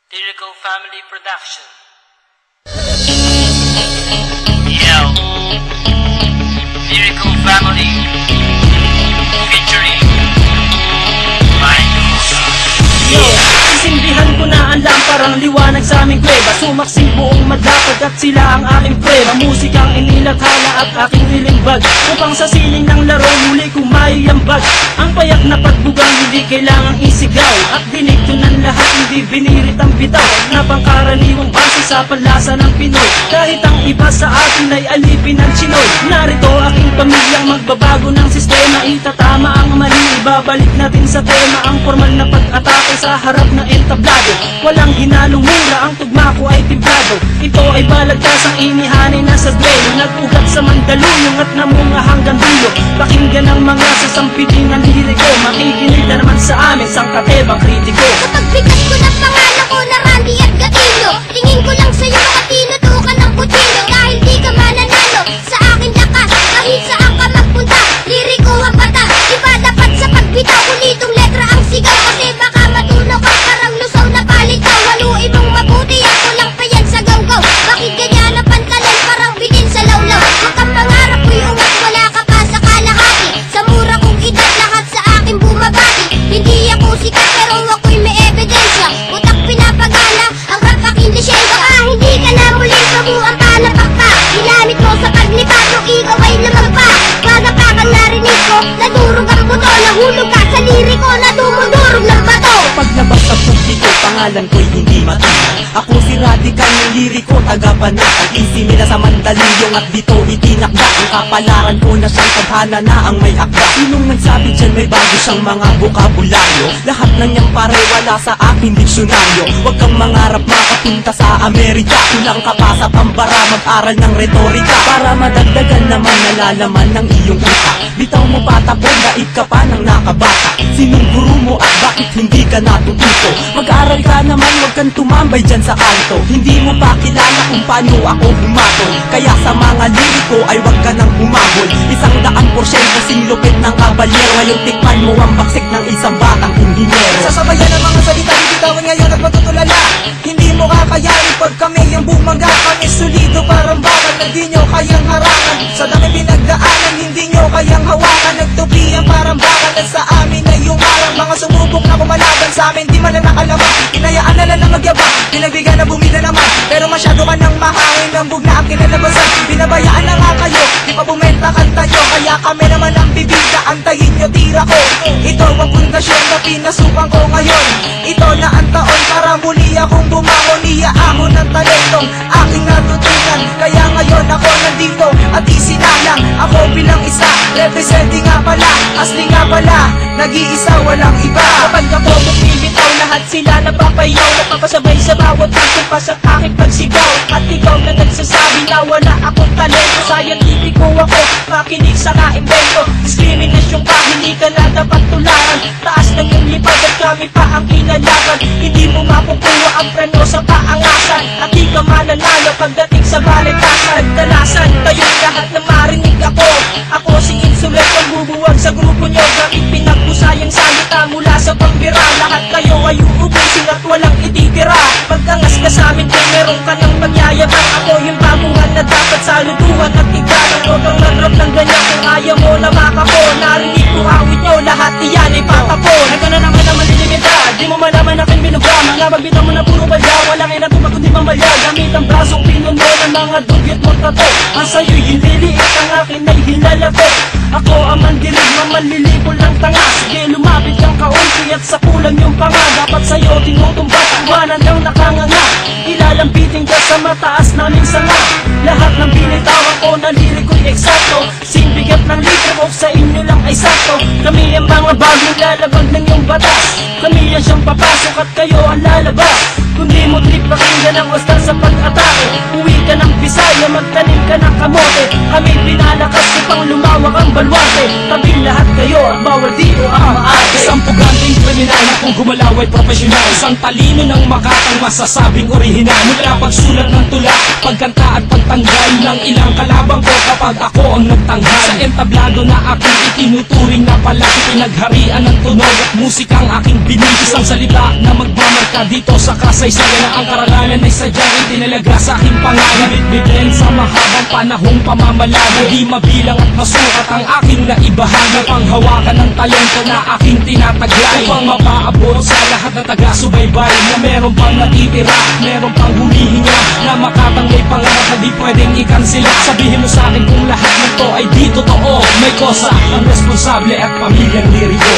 Lyrical Family Production. Yo, Lyrical Family featuring Sisindihan ko na ang lamparang liwanag sa aming kuweba. Sumaksing buong madlapad at sila ang aking prueba. Musikang inilathala at aking nilimbag, upang sa siling ng laro muli kong maiambag. Ang payak na pagbugang hindi kailangang isigaw, at dinig ng lahat hindi binirit ang bitaw, na pangkaraniwang base sa panlasa ng Pinoy. Kahit ang iba sa atin ay alipin ng Chinoy, narito aking pamilyang magbabago ng sistema. Itatama ang mali, ibabalik natin sa tema ang formal na pag-atake sa harap na entablado. Walang hinalong mura, ang tugma ko ay timplado. Ito ay balagtas ang inihanay na sa duelo, nag-ugat sa Mandaluyong at namunga hanggang dulo. Pakinggan ang mga sasampitin ng liriko, makikinig na naman sa amin sang katebang kritiko. Kapag bigat ko na pangalan ko na Randy at Gatino, tingin ko lang sa'yo makatinutukan ng kutsilyo. Dahil di ka mananalo sa akin lakas, kahit saan ka magpunta, liriko ang bata. Iba dapat sa pagbitaw, ulitong letra ang sigaw, kasi baka matunaw ka parang lusaw na palitaw. Haluin mong mabuti, ako lang pa yan sa gawgaw. Bakit ganyan ang pantalan, parang bitin sa lawlaw? Huwag kang pangarap ko'y ungat, wala ka pa sa kalahati. Sa mura kong edad, lahat sa akin bumabati. Hindi ako sikat pero ako'y may ebidensya. Utak pinapagana, ang rap aking lisensya. Baka hindi ka na muling kabuang palapak pa. Ginamit mo sa paglipado, ikaw ay lamang pa. Panapakan narinig ko, nadurog ang buto. Nahulog ka sa liriko, nadumudurog ng bato. Paglabas sa publiko, pangalan ko'y hindi matunan. Ako si Radical ng liriko, tagapanatag. Isimila sa Mandaluyong at dito itinakda. Ang kapalaran ko na siyang tadhana na ang may akda. Sinong nagsabi dyan may bago siyang mga bukabularyo? Lahat ng niyang pare wala sa aking diksyonaryo. Huwag kang mangarap makapunta sa Amerika. Kulang ka pa sa pambara, mag-aral ng retorika, para madagdagan naman nalalaman ng iyong utak. Bitaw mo patapon, daig ka pa ng nakabata. Sinong guru mo at bakit hindi ka natututo? Mag-aaral ka naman, huwag kang tumambay dyan sa kanto. Hindi mo pa kilala kung paano ako humatol, kaya sa mga liriko ay huwag ka nang humabol. 100% singlupit ng kabalyero, ngayong tikman mo ang baksik ng isang batang inhinyero. Sasabayan ang mga salita, bibitawan ngayon at matutulala. Hindi mo kakayanin pag kami yung bumaga. Kami solido parang bakal na di nyo kayang harangan. Sa dami pinagdaanan, hindi nyo kayang hawakan. Nagtubihan parang bakal at sa amin ay yung harang. Mga sumubok na kumalaban sa amin, di man na nakalaman. Hinayaan na lang na magyabang, pinagbigyan na bumida naman. Pero masyado ka nang mahangin, ang bug na ang kinalabasan. Binabayaan na nga kayo, di pa bumenta kanta nyo. Kaya kami naman ang bibida, antayin nyo tira ko. Ito ang pundasyon na pinasukan ko ngayon. Ito na ang taon para muli akong bumangon. Iyaahon ng talentong aking natutunan. Kaya ngayon ako nandito at isinalang ako bilang isa, representing nga pala, asli nga pala, nag-iisa walang iba. Kapag ako bumibitaw, lahat sila napapayaw, napapasabay sa bawat pagsipas at aking pagsigaw. At ikaw na nagsasabi na wala akong talento, scientifico ako, makinig sa kaimbento. Diskriminasyon ka, hindi ka na dapat tularan. Taas ng iyong lipad at kami pa ang kinalaban. Hindi mo makukuha ang preno sa paangasan, at di ka mananalo pagdating sa balitasan. Nagdalasan kayong lahat na marinig ako. Ako si Insulet, ang bubuwag sa grupo nyo. Gamit pinagpusayang salita mula sa pambira. Lahat kayo ay uubusin at walang ititira. Pagkangas ka sa amin kung meron ka ng pagyayabang. Ako yung baguhan na dapat saluduhan at igalang. Huwag kang nagrap ng ganyan kung ayaw mo na makako. Narinig ko awit nyo, lahat iyan ay patapon. Nagka na naman naman lilimita, di mo malaman aking binubra. Mga magbitaw mo na puro balya, walang inatubag kundi mamalya. Gamit ang brasong pinuno ng mga dugyot mong tato. Ang sa'yo'y hinliliit, ang akin ay hilalapit. Ako ang mandilig, mamalilipol ng tanga. Sige lumapit kang kaunti at sa kulang yung panga. Dapat sa'yo tinutumbat, iwanan lang nakanganga. Ilalambitin ka sa mataas naming sanga. Lahat ng binitawan ko na liriko'y eksakto. Simbigat ng litro, sa inyo lang ay sakto. Kami ang mga bagong lalabag ng iyong batas. Kami ang siyang papasok at kayo ang lalabas. Kung di mo trip, pakinggan ang wasta sa pag-atake. Uwi ka ng Bisaya, magtanim ka ng kamote. Kami pinalakas upang lumawak ang balwarte. Tabing lahat kayo at bawal dito ang maate. Isang puganting kriminal na kung gumalaw ay profesional. Isang talino ng makatang masasabing orihinal. Mula pagsulat ng tula, pagkanta at pagtanggal ng ilang kalabang ko kapag ako ang nagtanghal. Sa entablado na aking itinuturing na palaki, pinagharian ng tunog at musikang aking binig. Isang salita na magmamarka dito sa kasaysayan na ang karangalan ay sadyang itinalaga sa aking pangalan. Bitbitin sa mahabang panahong pamamalaga, di mabilang at masukat ang aking naibahagi. Panghawakan ng talento na aking tinataglay, upang mapaabot sa lahat na taga-subaybay na meron pang natitira, meron pang humihinga, na makatang may pangarap na di pwedeng ikansila. Sabihin mo sa akin kung lahat nito ay di totoo. May kosa ang responsable at pamilyang liriko.